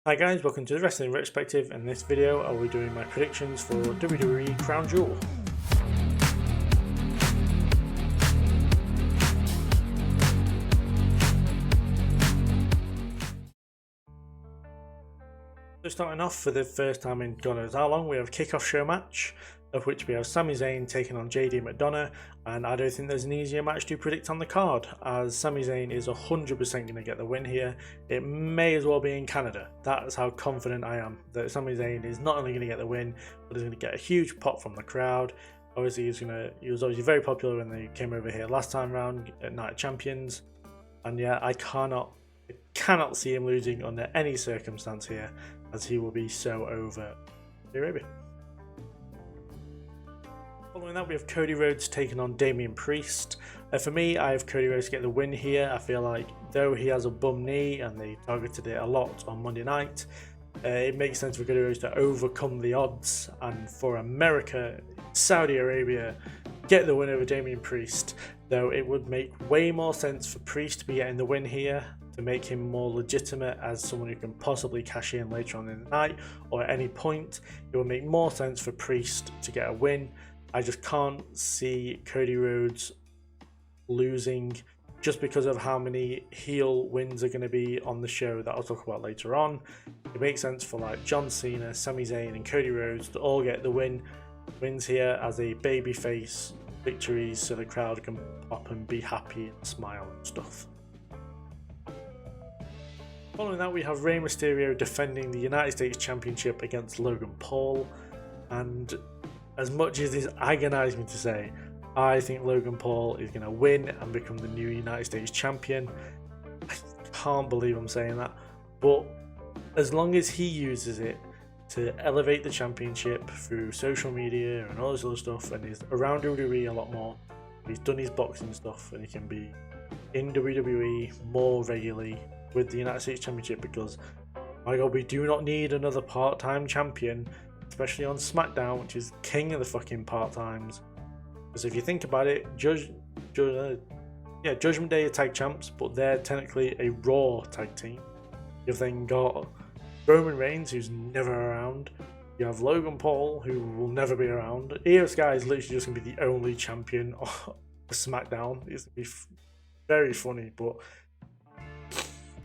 Hi guys, welcome to the Wrestling Retrospective. In this video I'll be doing my predictions for WWE Crown Jewel. So starting off for the first time in God knows how long, we have a kickoff show match, of which we have Sami Zayn taking on McDonell, and I don't think there's an easier match to predict on the card, as Sami Zayn is 100% going to get the win here. It may as well be in Canada. That's how confident I am that Sami Zayn is not only going to get the win, but is going to get a huge pop from the crowd. Obviously he was obviously very popular when they came over here last time round at Night of Champions, and yeah, I cannot see him losing under any circumstance here, as he will be so over Rhea Ripley. Following that, we have Cody Rhodes taking on Damian Priest. For me, I have Cody Rhodes to get the win here. I feel like though he has a bum knee and they targeted it a lot on Monday night, it makes sense for Cody Rhodes to overcome the odds and for America, Saudi Arabia, get the win over Damian Priest. Though it would make way more sense for Priest to be getting the win here, to make him more legitimate as someone who can possibly cash in later on in the night or at any point. It would make more sense for Priest to get a win. I just can't see Cody Rhodes losing just because of how many heel wins are going to be on the show that I'll talk about later on. It makes sense for like John Cena, Sami Zayn and Cody Rhodes to all get the wins here as a babyface victories, so the crowd can pop and be happy and smile and stuff. Following that, we have Rey Mysterio defending the United States Championship against Logan Paul, and as much as this agonizes me to say, I think Logan Paul is going to win and become the new United States Champion. I can't believe I'm saying that, but as long as he uses it to elevate the championship through social media and all this other stuff, and he's around WWE a lot more, he's done his boxing stuff, and he can be in WWE more regularly with the United States Championship, because my god, we do not need another part-time champion, especially on SmackDown, which is king of the fucking part-times. Because if you think about it, Judgment Day are tag champs, but they're technically a Raw tag team. You've then got Roman Reigns, who's never around. You have Logan Paul, who will never be around. Io Sky is literally just going to be the only champion of SmackDown. It's going to be very funny, but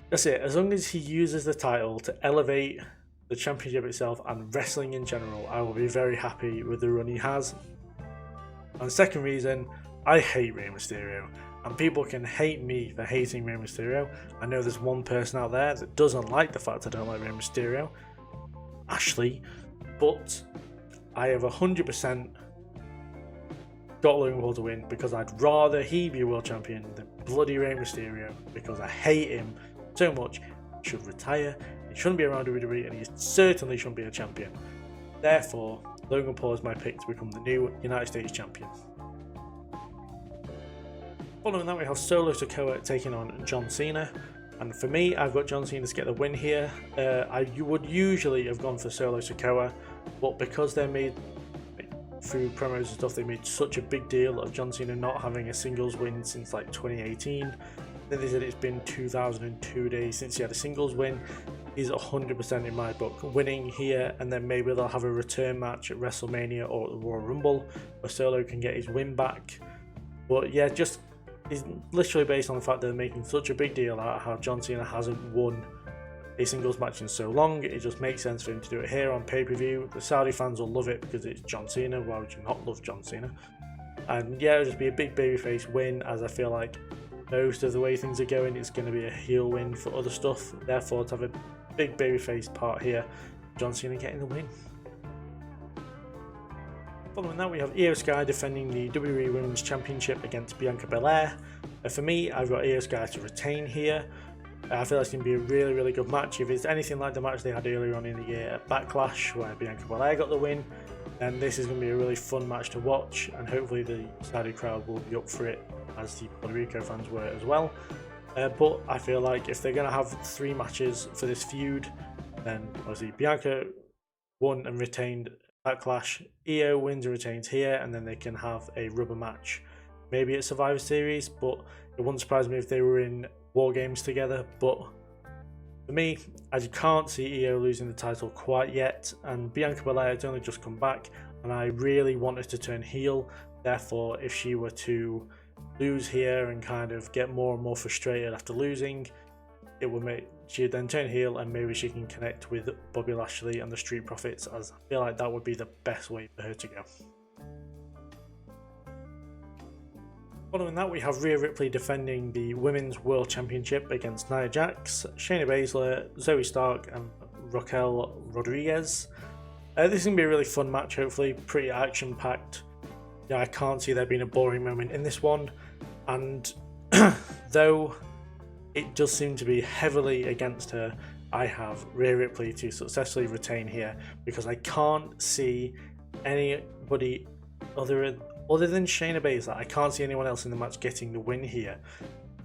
that's it. As long as he uses the title to elevate the championship itself and wrestling in general, I will be very happy with the run he has. And the second reason, I hate Rey Mysterio, and people can hate me for hating Rey Mysterio. I know there's one person out there that doesn't like the fact I don't like Rey Mysterio, Ashley, but I have 100% got Logan Paul to win, because I'd rather he be world champion than bloody Rey Mysterio, because I hate him so much. He should retire, he shouldn't be around WWE, and he certainly shouldn't be a champion. Therefore, Logan Paul is my pick to become the new United States Champion. Following that, we have Solo Sikoa taking on John Cena, and for me, I've got John Cena to get the win here. You would usually have gone for Solo Sikoa, but because they made, through promos and stuff, they made such a big deal of John Cena not having a singles win since like 2018. Then they said it's been 2002 days since he had a singles win. He's 100% in my book winning here, and then maybe they'll have a return match at WrestleMania or at the Royal Rumble where Solo can get his win back. But yeah, just it's literally based on the fact that they're making such a big deal out of how John Cena hasn't won a singles match in so long. It just makes sense for him to do it here on pay-per-view. The Saudi fans will love it because it's John Cena. Why would you not love John Cena? And yeah, it'll just be a big babyface win, as I feel like most of the way things are going, it's going to be a heel win for other stuff. Therefore, to have a big babyface part here, John Cena getting the win. Following that, we have Io Sky defending the WWE Women's Championship against Bianca Belair. For me, I've got Io Sky to retain here. I feel like it's going to be a really, really good match. If it's anything like the match they had earlier on in the year at Backlash, where Bianca Belair got the win, then this is going to be a really fun match to watch, and hopefully the Saudi crowd will be up for it, as the Puerto Rico fans were as well. But I feel like if they're going to have 3 matches for this feud, then obviously Bianca won and retained Backlash, Io wins and retains here, and then they can have a rubber match, maybe at Survivor Series. But it wouldn't surprise me if they were in War Games together. But For me, I can't see Io losing the title quite yet, and Bianca Belair has only just come back, and I really want her to turn heel. Therefore, if she were to lose here and kind of get more and more frustrated after losing, it would make she'd then turn heel, and maybe she can connect with Bobby Lashley and the Street Profits, as I feel like that would be the best way for her to go. Following that, we have Rhea Ripley defending the Women's World Championship against Nia Jax, Shayna Baszler, Zoe Stark and Raquel Rodriguez. This is going to be a really fun match, hopefully, pretty action packed. Yeah, I can't see there being a boring moment in this one, and though it does seem to be heavily against her, I have Rhea Ripley to successfully retain here, because I can't see anybody other than Shayna Baszler. I can't see anyone else in the match getting the win here.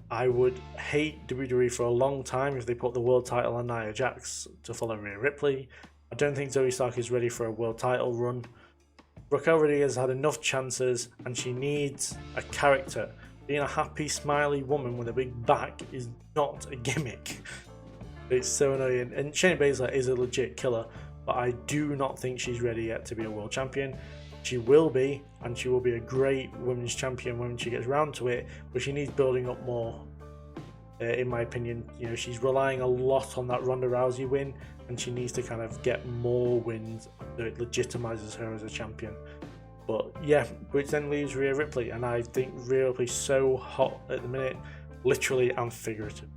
I would hate WWE for a long time if they put the world title on Nia Jax to follow Rhea Ripley. I don't think Zoe Stark is ready for a world title run. Raquel Rodriguez had enough chances, and she needs a character. Being a happy, smiley woman with a big back is not a gimmick. It's so annoying. And Shayna Baszler is a legit killer, but I do not think she's ready yet to be a world champion. She will be, and she will be a great women's champion when she gets around to it, but she needs building up more. In my opinion, you know, she's relying a lot on that Ronda Rousey win, and she needs to kind of get more wins so it legitimizes her as a champion. But yeah, which then leaves Rhea Ripley, and I think Rhea Ripley's so hot at the minute, literally and figuratively.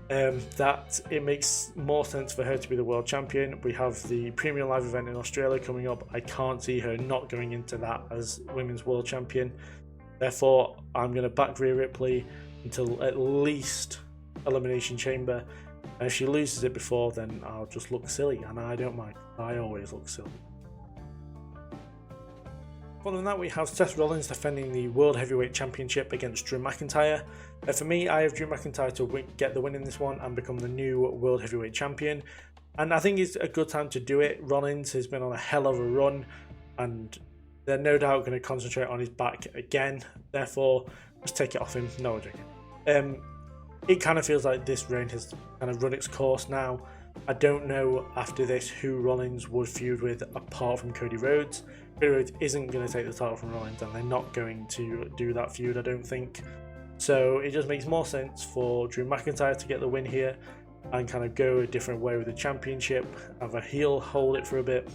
That it makes more sense for her to be the world champion. We have the Premium Live event in Australia coming up. I can't see her not going into that as women's world champion. Therefore, I'm going to back Rhea Ripley until at least Elimination Chamber. And if she loses it before, then I'll just look silly, and I don't mind. I always look silly. Following that, we have Seth Rollins defending the World Heavyweight Championship against Drew McIntyre. For me, I have Drew McIntyre to get the win in this one and become the new World Heavyweight Champion. And I think it's a good time to do it. Rollins has been on a hell of a run, and they're no doubt going to concentrate on his back again. Therefore, just take it off him. No, I'm joking. It kind of feels like this reign has kind of run its course now. I don't know after this who Rollins would feud with apart from Cody Rhodes. Cody Rhodes isn't going to take the title from Rollins, and they're not going to do that feud, I don't think. So it just makes more sense for Drew McIntyre to get the win here and kind of go a different way with the championship, have a heel hold it for a bit.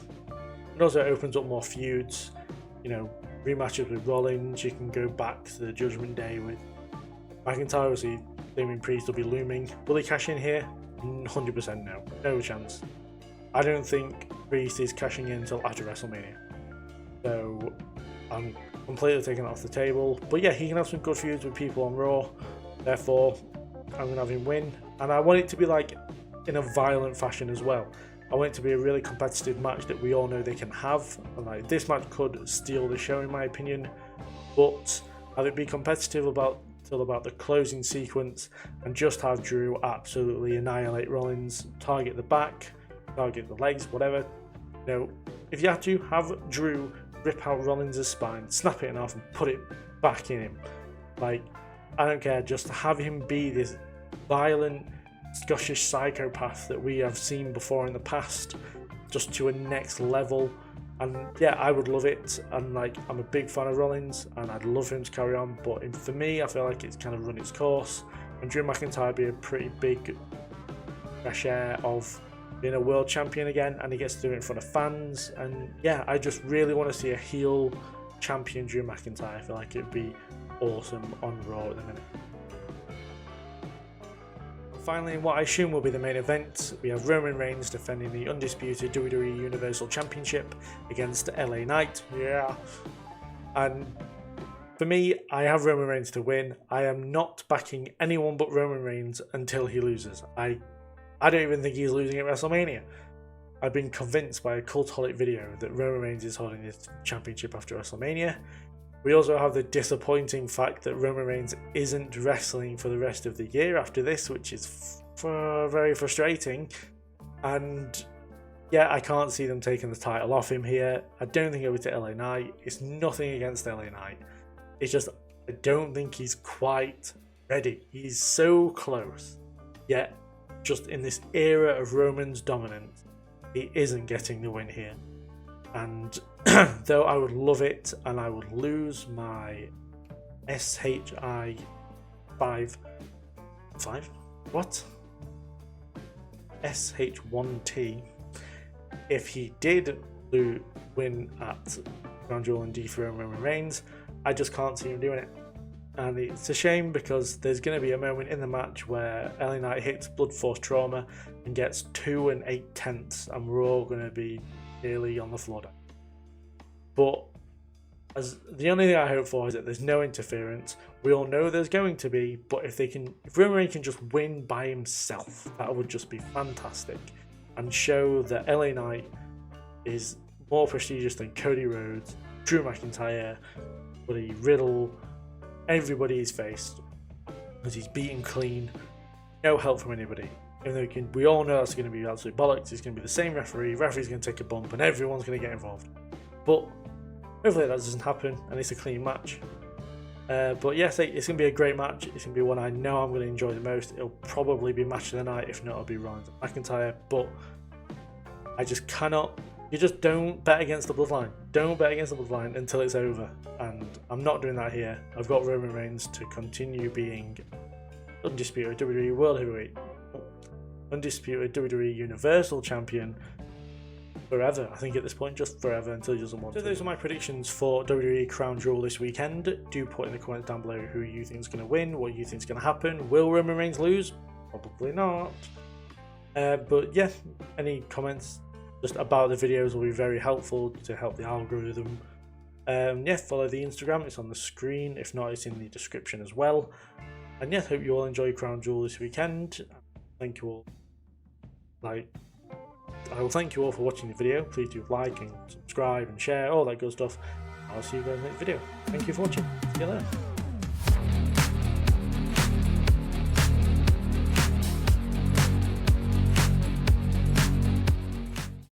It also opens up more feuds, you know, rematches with Rollins. You can go back to the Judgment Day with McIntyre. Obviously, Damian Priest will be looming. Will he cash in here? 100% no. No chance. I don't think Priest is cashing in until after WrestleMania. So I'm completely taking that off the table. But yeah, he can have some good feuds with people on Raw. Therefore, I'm going to have him win. And I want it to be like in a violent fashion as well. I want it to be a really competitive match that we all know they can have. And like this match could steal the show in my opinion. But have it be competitive till about the closing sequence, and just have Drew absolutely annihilate Rollins, target the back, target the legs, whatever. You know, if you have to, have Drew rip out Rollins' spine, snap it in half and put it back in him. Like, I don't care, just have him be this violent Scottish psychopath that we have seen before in the past, just to a next level. And yeah, I would love it, and like I'm a big fan of Rollins and I'd love him to carry on, but for me I feel like it's kind of run its course, and Drew McIntyre would be a pretty big fresh air of being a world champion again, and he gets to do it in front of fans. And yeah, I just really want to see a heel champion Drew McIntyre. I feel like it'd be awesome on Raw at the minute. Finally, in what I assume will be the main event, we have Roman Reigns defending the undisputed WWE Universal Championship against LA Knight. Yeah. And for me, I have Roman Reigns to win. I am not backing anyone but Roman Reigns until he loses. I don't even think he's losing at WrestleMania. I've been convinced by a Cultaholic video that Roman Reigns is holding this championship after WrestleMania. We also have the disappointing fact that Roman Reigns isn't wrestling for the rest of the year after this, which is very frustrating. And yeah, I can't see them taking the title off him here. I don't think it'll be to LA Knight. It's nothing against LA Knight. It's just, I don't think he's quite ready. He's so close, yet just in this era of Roman's dominance, he isn't getting the win here. And though I would love it, and I would lose my SHI 5 what? SH1T if he did win at Crown Jewel and dethrone Roman Reigns. I just can't see him doing it. And it's a shame because there's going to be a moment in the match where LA Knight hits Blood Force Trauma and gets 2 8/10, and we're all going to be nearly on the floor. But as the only thing I hope for is that there's no interference. We all know there's going to be, but if Roman Reigns can just win by himself, that would just be fantastic, and show that LA Knight is more prestigious than Cody Rhodes, Drew McIntyre, Buddy Riddle, everybody he's faced, because he's beaten clean, no help from anybody. Even though we all know that's going to be absolute bollocks. It's going to be the same referee's going to take a bump and everyone's going to get involved. But hopefully that doesn't happen and it's a clean match. But yes, it's going to be a great match. It's going to be one I know I'm going to enjoy the most. It'll probably be match of the night, if not it'll be Rollins and McIntyre. But I just cannot. You just don't bet against the bloodline. Don't bet against the bloodline until it's over. And I'm not doing that here. I've got Roman Reigns to continue being undisputed WWE World Heavyweight, undisputed WWE Universal Champion forever. I think at this point, just forever until he doesn't want to. So those are my predictions for WWE Crown Jewel this weekend. Do put in the comments down below who you think is going to win, what you think is going to happen. Will Roman Reigns lose? Probably not. But yeah, any comments just about the videos will be very helpful to help the algorithm. Yeah, follow the Instagram, it's on the screen. If not, it's in the description as well. And yeah, hope you all enjoy Crown Jewel this weekend. Thank you all. I will thank you all for watching the video. Please do like and subscribe and share, all that good stuff. I'll see you guys in the next video. Thank you for watching. See you later.